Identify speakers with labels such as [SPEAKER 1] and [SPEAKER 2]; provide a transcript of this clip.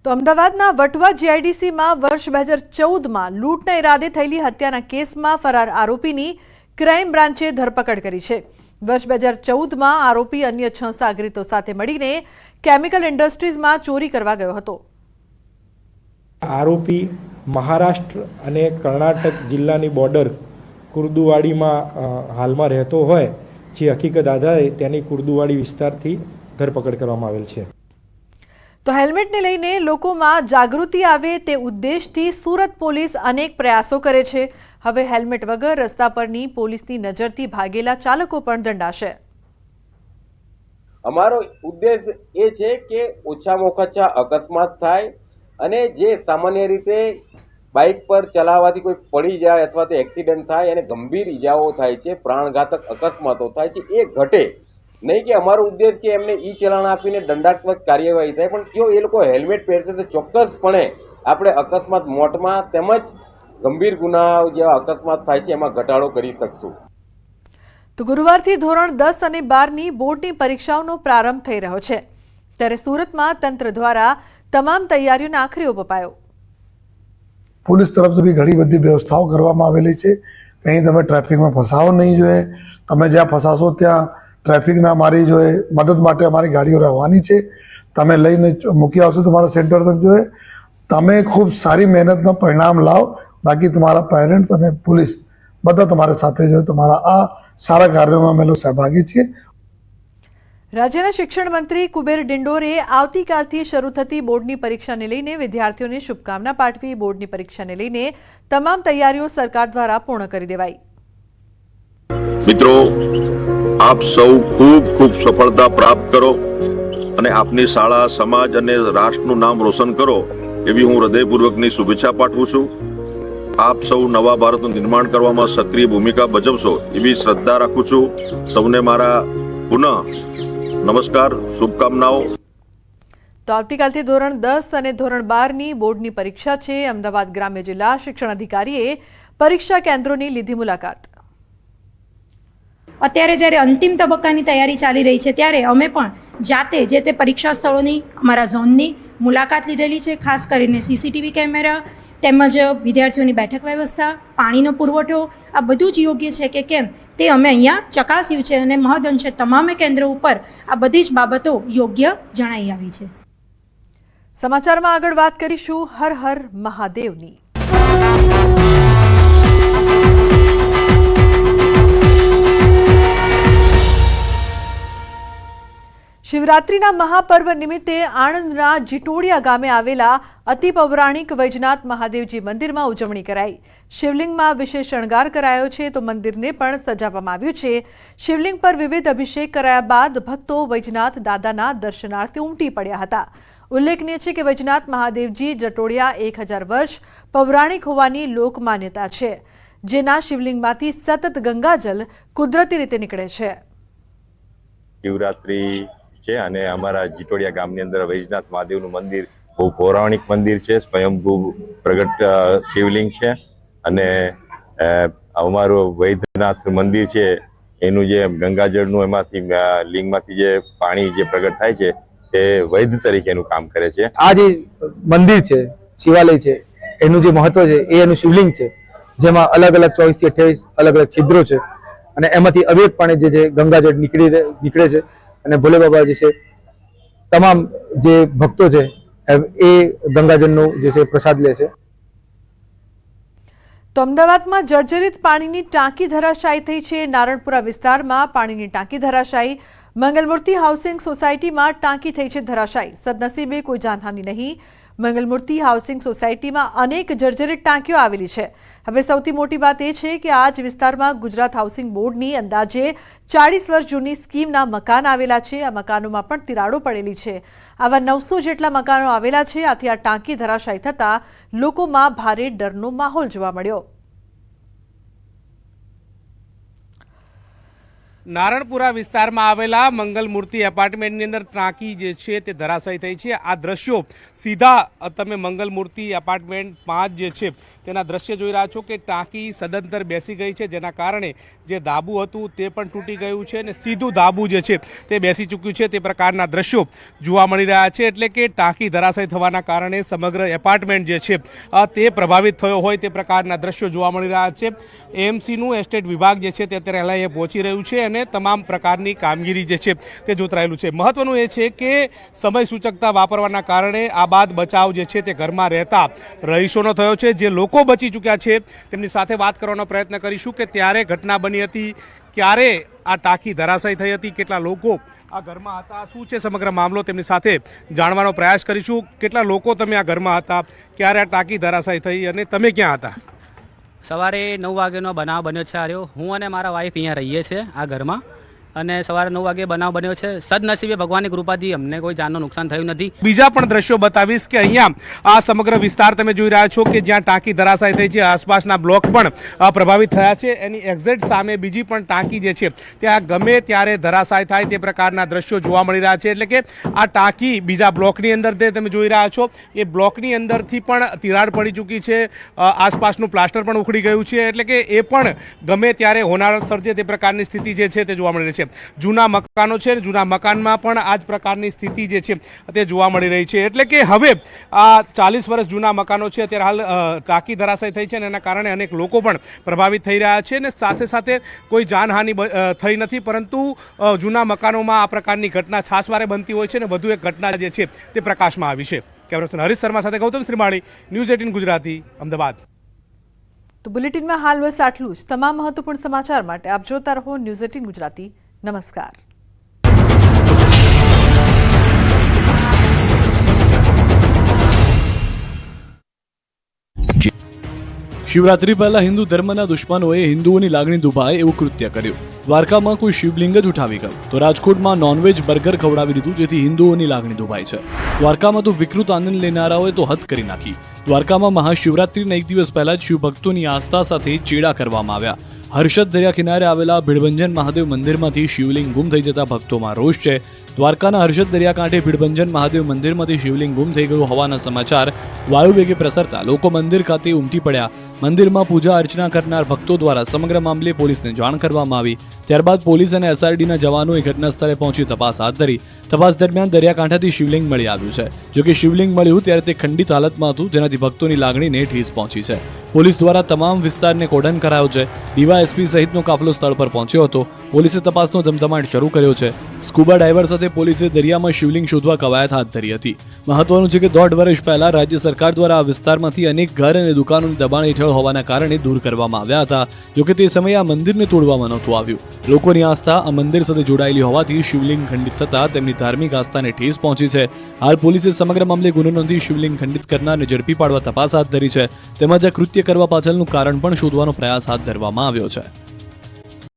[SPEAKER 1] તો અમદાવાદના વટવા જીઆઈડીસીમાં વર્ષ 2014માં લૂંટના ઇરાદે થયેલી હત્યાના કેસમાં ફરાર આરોપીની ક્રાઇમ બ્રાન્ચે ધરપકડ કરી છે। વર્ષ 2014માં આરોપી અન્ય 6 સાગરીતો સાથે મળીને કેમિકલ ઇન્ડસ્ટ્રીઝમાં ચોરી કરવા ગયો હતો।
[SPEAKER 2] આરોપી મહારાષ્ટ્ર અને કર્ણાટક જિલ્લાની બોર્ડર કુર્દુવાડીમાં હાલમાં રહેતો હોય જે હકીકત આધારે તેની કુર્દુવાડી વિસ્તારથી ધરપકડ કરવામાં આવેલ છે।
[SPEAKER 1] તો હેલ્મેટને લઈને લોકોમાં જાગૃતિ આવે તે ઉદ્દેશથી સુરત પોલીસ અનેક પ્રયાસો કરે છે। હવે હેલ્મેટ વગર રસ્તા પરની પોલીસની નજરથી ભાગેલા ચાલકો પણ દંડાશે।
[SPEAKER 3] અમારો ઉદ્દેશ એ છે કે ઓછામાં ઓછા અકસ્માત થાય અને જે સામાન્ય રીતે બાઇક પર ચલાવવાથી કોઈ પડી જાય અથવા તો એક્સિડન્ટ થાય અને ગંભીર ઈજાઓ થાય છે, પ્રાણઘાતક અકસ્માતો થાય છે, એ ઘટે નહીં। કે અમારો ઉદ્દેશ કે એમને ઈ ચલાણ આપીને દંડાત્મક કાર્યવાહી થાય, પણ જો એ લોકો હેલ્મેટ પહેરશે તો ચોક્કસપણે આપણે અકસ્માત મોતમાં તેમજ ગંભીર ગુનાઓ જેવા અકસ્માત થાય છે એમાં ઘટાડો કરી શકશું।
[SPEAKER 1] તો ગુરુવારથી ધોરણ 10 અને 12ની બોર્ડની પરીક્ષાઓનો પ્રારંભ થઈ રહ્યો છે, ત્યારે સુરતમાં તંત્ર દ્વારા તમામ તૈયારીઓને આખરી ઓપ અપાયો।
[SPEAKER 4] પોલીસ તરફથી બી ઘણી બધી વ્યવસ્થાઓ કરવામાં આવેલી છે। કંઈ તમે ટ્રાફિકમાં ફસાવો નહીં જોઈએ, તમે જ્યાં ફસાશો ત્યાં ટ્રાફિક ના મારી જોઈએ, મદદ માટે અમારી ગાડીઓ રહેવાની છે। તમે લઈને મૂકી આવશો તમારા સેન્ટર તક જોઈએ, તમે ખૂબ સારી મહેનતનું પરિણામ લાવો, બાકી તમારા પેરેન્ટ્સ અને પોલીસ બધા તમારા સાથે જોઈએ। તમારા આ સારા કાર્યોમાં અમે લોકો સહભાગી છીએ।
[SPEAKER 1] રાજ્યના શિક્ષણ મંત્રી કુબેર ડિંડોરે આવતીકાલથી શરૂ થતી બોર્ડની પરીક્ષાને લઈને વિદ્યાર્થીઓને શુભકામના પાઠવી બોર્ડની પરીક્ષાને લઈને તમામ તૈયારીઓ સરકાર દ્વારા પૂર્ણ કરી દેવાઈ।
[SPEAKER 5] મિત્રો, આપ સૌ ખૂબ ખૂબ સફળતા પ્રાપ્ત કરો અને આપની શાળા, સમાજ અને રાષ્ટ્રનું નામ રોશન કરો એવી હું હૃદયપૂર્વકની શુભેચ્છા પાઠવું છું। આપ સૌ નવા ભારતનું નિર્માણ કરવામાં સક્રિય ભૂમિકા ભજવશો એવી શ્રદ્ધા રાખું છું। સૌને મારા પુનઃ નમસ્કાર, શુભકામનાઓ।
[SPEAKER 1] તો આવતીકાલથી ધોરણ 10 અને ધોરણ 12ની બોર્ડની પરીક્ષા છે। અમદાવાદ ગ્રામ્ય જિલ્લા શિક્ષણ અધિકારીએ પરીક્ષા કેન્દ્રોની લીધી મુલાકાત।
[SPEAKER 6] અત્યારે જ્યારે અંતિમ તબક્કાની તૈયારી ચાલી રહી છે ત્યારે અમે પણ જાતે જે તે પરીક્ષા સ્થળોની અમારા ઝોનની મુલાકાત લીધેલી છે। ખાસ કરીને સીસીટીવી કેમેરા તેમજ વિદ્યાર્થીઓની બેઠક વ્યવસ્થા, પાણીનો પુરવઠો, આ બધું જ યોગ્ય છે કે કેમ તે અમે અહીંયા ચકાસ્યું છે અને મહદઅંશે તમામે કેન્દ્રો ઉપર આ બધી જ બાબતો યોગ્ય જણાઈ આવી છે।
[SPEAKER 1] સમાચારમાં આગળ વાત કરીશું હર હર મહાદેવની। શિવરાત્રીના મહાપર્વ નિમિત્તે આણંદના જીટોડિયા ગામે આવેલા અતિ પૌરાણિક વૈજનાથ મહાદેવજી મંદિરમાં ઉજવણી કરાઈ। શિવલિંગમાં વિશેષ શણગાર કરાયો છે તો મંદિરને પણ સજાવવામાં આવ્યું છે। શિવલિંગ પર વિવિધ અભિષેક કરાયા બાદ ભક્તો વૈજનાથ દાદાના દર્શનાર્થે ઉમટી પડ્યા હતા। ઉલ્લેખનીય છે કે વૈજનાથ મહાદેવજી જટોડિયા 1000 વર્ષ પૌરાણિક હોવાની લોકમાન્યતા છે, જેના શિવલિંગમાંથી સતત ગંગાજલ કુદરતી રીતે નીકળે છે।
[SPEAKER 7] શિવરાત્રી છે અને અમારા જીટોડિયા ગામની અંદર વૈજનાથ મહાદેવનું મંદિર બહુ પૌરાણિક મંદિર છે, સ્વયંભૂ પ્રગટ શિવલિંગ છે અને અમારું વૈદ્યનાથ મંદિર છે એનું જે ગંગાજળનું એમાંથી લિંગમાંથી જે પાણી જે પ્રગટ થાય છે તે વૈદ્ય તરીકેનું કામ કરે છે।
[SPEAKER 8] આ જે મંદિર છે, શિવાલય છે, એનું જે મહત્વ છે એ એનું શિવલિંગ છે, જેમાં અલગ અલગ 24 થી 28 અલગ અલગ છિદ્રો છે અને એમાંથી અવિરતપણે જે ગંગાજળ નીકળે છે અને ભોલે બાબા જે છે તમામ જે ભક્તો છે એ ગંગાજળનો જે છે પ્રસાદ લે છે।
[SPEAKER 1] તો અમદાવાદમાં જર્જરિત પાણીની ટાંકી ધરાશાયી થઈ છે। નારણપુરા વિસ્તારમાં પાણીની ટાંકી ધરાશાયી। મંગલમૂર્તિ હાઉસિંગ સોસાયટીમાં ટાંકી થઈ છે ધરાશાયી। સદનસીબે કોઈ જાનહાનિ નહીં। મંગલમૂર્તિ હાઉસિંગ સોસાયટીમાં અનેક જર્જરિત ટાંકીઓ આવેલી છે। હવે સૌથી મોટી વાત એ છે કે આ જ વિસ્તારમાં ગુજરાત હાઉસિંગ બોર્ડની અંદાજે 40 વર્ષ જૂની સ્કીમના મકાન આવેલા છે। આ મકાનોમાં પણ તિરાડો પડેલી છે। આવા 900 જેટલા મકાનો આવેલા છે। આથી આ ટાંકી ધરાશાયી થતાં લોકોમાં ભારે ડરનો માહોલ જોવા મળ્યો।
[SPEAKER 9] નારણપુરા વિસ્તારમાં આવેલા મંગલમૂર્તિ એપાર્ટમેન્ટની અંદર ટાંકી જે છે તે ધરાશાયી થઈ છે. આ દ્રશ્યો સીધા તમે મંગલમૂર્તિ એપાર્ટમેન્ટ 5 જે છે તેના દ્રશ્ય જોઈ રહ્યા છો કે ટાંકી સદંતર બેસી ગઈ છે, જેના કારણે જે ધાબુ હતું તે પણ તૂટી ગયું છે અને સીધું ધાબુ જે છે તે બેસી ચૂક્યું છે. તે પ્રકારના દ્રશ્યો જોવા મળી રહ્યા છે. એટલે કે ટાંકી ધરાશાયી થવાના કારણે સમગ્ર એપાર્ટમેન્ટ જે છે તે પ્રભાવિત થયો હોય તે પ્રકારના દ્રશ્યો જોવા મળી રહ્યા છે. એએમસીનું એસ્ટેટ વિભાગ જે છે તે અત્યારે અહીંયા પહોંચી રહ્યું છે અને તમામ પ્રકારની કામગીરી જે છે તે જોતરાયેલું છે. મહત્વનું એ છે કે સમય સૂચકતા વાપરવાના કારણે આ બાદ બચાવ જે છે તે ઘરમાં રહેતા રહીશોનો થયો છે. જે લોકો બચી ચૂક્યા છે તેમની સાથે વાત કરવાનો પ્રયત્ન કરીશું કે ત્યારે ઘટના બની હતી, ક્યારે આ ટાંકી ધરાશાયી થઈ હતી, કેટલા લોકો આ ઘરમાં હતા, શું છે સમગ્ર મામલો, તેમની સાથે જાણવાનો પ્રયાસ કરીશું. કેટલા લોકો તમે આ ઘરમાં હતા, ક્યારે આ ટાંકી ધરાશાયી થઈ અને તમે ક્યાં હતા?
[SPEAKER 10] સવારે 9 વાગ્યાનો બનાવ બન્યો છે. આર્યો હું અને મારા વાઈફ અહીંયા રહીએ છીએ આ ઘરમાં અને સવારે 9 વાગે બનાવ બન્યો છે. સદનસીબે ભગવાનની કૃપાથી અમને કોઈ જાનનું નુકસાન થયું નથી.
[SPEAKER 9] બીજા પણ દ્રશ્યો બતાવીશ કે અહીંયા આ સમગ્ર વિસ્તાર તમે જોઈ રહ્યા છો કે જ્યાં ટાંકી ધરાશાયી થઈ છે, આસપાસના બ્લોક પણ પ્રભાવિત થયા છે. એની એક્ઝેક્ટ સામે બીજી પણ ટાંકી જે છે ત્યાં ગમે ત્યારે ધરાશાયી થાય તે પ્રકારના દ્રશ્યો જોવા મળી રહ્યા છે. એટલે કે આ ટાંકી બીજા બ્લોકની અંદર તમે જોઈ રહ્યા છો એ બ્લોકની અંદરથી પણ તિરાડ પડી ચૂકી છે, આસપાસનું પ્લાસ્ટર પણ ઉખડી ગયું છે. એટલે કે એ પણ ગમે ત્યારે હોનારત સર્જે તે પ્રકારની સ્થિતિ જે છે તે જોવા મળી રહી છે. જૂના મકાનો છે, જૂના મકાનમાં પણ આ જ પ્રકારની સ્થિતિ જે છે તે જોવા મળી રહી છે. એટલે કે હવે આ 40 વર્ષ જૂના મકાનો છે અત્યારે હાલ ટાંકી ધરાશાયી થઈ છે અને એના કારણે અનેક લોકો પણ પ્રભાવિત થઈ રહ્યા છે અને સાથે સાથે કોઈ જાનહાનિ થઈ નથી, પરંતુ જૂના મકાનોમાં આ પ્રકારની ઘટના છાસવારે બનતી હોય છે અને વધુ એક ઘટના જે છે તે પ્રકાશમાં આવી છે. કેમેરાપર્સન હરીશ શર્મા સાથે ગૌતમ શ્રીમાળી, ન્યૂઝ 18 ગુજરાતી, અમદાવાદ.
[SPEAKER 1] તો બુલેટિનમાં હાલ બસ આટલું જ. તમામ મહત્વપૂર્ણ સમાચાર માટે આપ જોતા રહો ન્યૂઝ 18 ગુજરાતી. નમસ્કાર.
[SPEAKER 11] શિવરાત્રી પહેલા હિન્દુ ધર્મના દુશ્મનોએ હિન્દુઓની લાગણી દુભાય એવું કૃત્ય કર્યું. દ્વારકામાં કોઈ શિવલિંગ જ ઉઠાવી ગયું તો રાજકોટમાં નોનવેજ બર્ગર ખવડાવી દીધું, જેથી હિન્દુઓની લાગણી દુભાય છે. દ્વારકામાં તો વિકૃત આનંદ લેનારાઓએ તો હદ કરી નાખી. દ્વારકામાં મહાશિવરાત્રીના એક દિવસ પહેલા જ શિવભક્તોની આસ્થા સાથે ચેડા કરવામાં આવ્યા. હર્ષદ દરિયા કિનારે આવેલા ભીડભંજન મહાદેવ મંદિરમાંથી શિવલિંગ ગુમ થઈ જતા ભક્તોમાં રોષ છે. દ્વારકાના હર્ષદ દરિયાકાંઠે ભીડભંજન મહાદેવ મંદિરમાંથી શિવલિંગ ગુમ થઈ ગયું હોવાના સમાચાર વાયુવેગે પ્રસરતા લોકો મંદિર ખાતે ઉમટી પડ્યા. મંદિરમાં પૂજા અર્ચના કરનાર ભક્તો દ્વારા સમગ્ર મામલે પોલીસને જાણ કરવામાં આવી. ત્યારબાદ પોલીસ અને એસઆરડીના જવાનોએ ઘટના સ્થળે પહોંચી તપાસ હાથ ધરી. તપાસ દરમિયાન દરિયાકાંઠાથી શિવલિંગ મળી આવ્યું છે. જોકે શિવલિંગ મળ્યું ત્યારે તે ખંડિત હાલતમાં હતું, જેનાથી ભક્તોની લાગણીને ઠેસ પહોંચી છે. પોલીસ દ્વારા તમામ વિસ્તારને કોર્ડન કરાયો છે. ડીવાયએસપી સહિતનો કાફલો સ્થળ પર પહોંચ્યો હતો. પોલીસે તપાસનો ધમધમાટ શરૂ કર્યો છે. સ્કૂબા ડાઈવર સાથે પોલીસે દરિયામાં શિવલિંગ શોધવા કવાયત હાથ ધરી હતી. મહત્વનું છે કે 1.5 વર્ષ પહેલા રાજ્ય સરકાર દ્વારા આ વિસ્તારમાંથી અનેક ઘર અને દુકાનોની દબાણ હેઠળ હોવાના કારણે દૂર કરવામાં આવ્યા હતા. જોકે તે સમયે આ મંદિરને તોડવામાં નહોતું આવ્યું. લોકોની આસ્થા આ મંદિર સાથે જોડાયેલી હોવાથી શિવલિંગ ખંડિત થતા તેમની ધાર્મિક આસ્થાને ઠેસ પહોંચી છે. હાલ પોલીસે સમગ્ર મામલે ગુનો નોંધી શિવલિંગ ખંડિત કરનારને ઝડપી પાડવા તપાસ હાથ ધરી છે. તેમજ આ કૃત્ય કરવા પાછળનું કારણ પણ શોધવાનો પ્રયાસ હાથ ધરવામાં આવ્યો છે.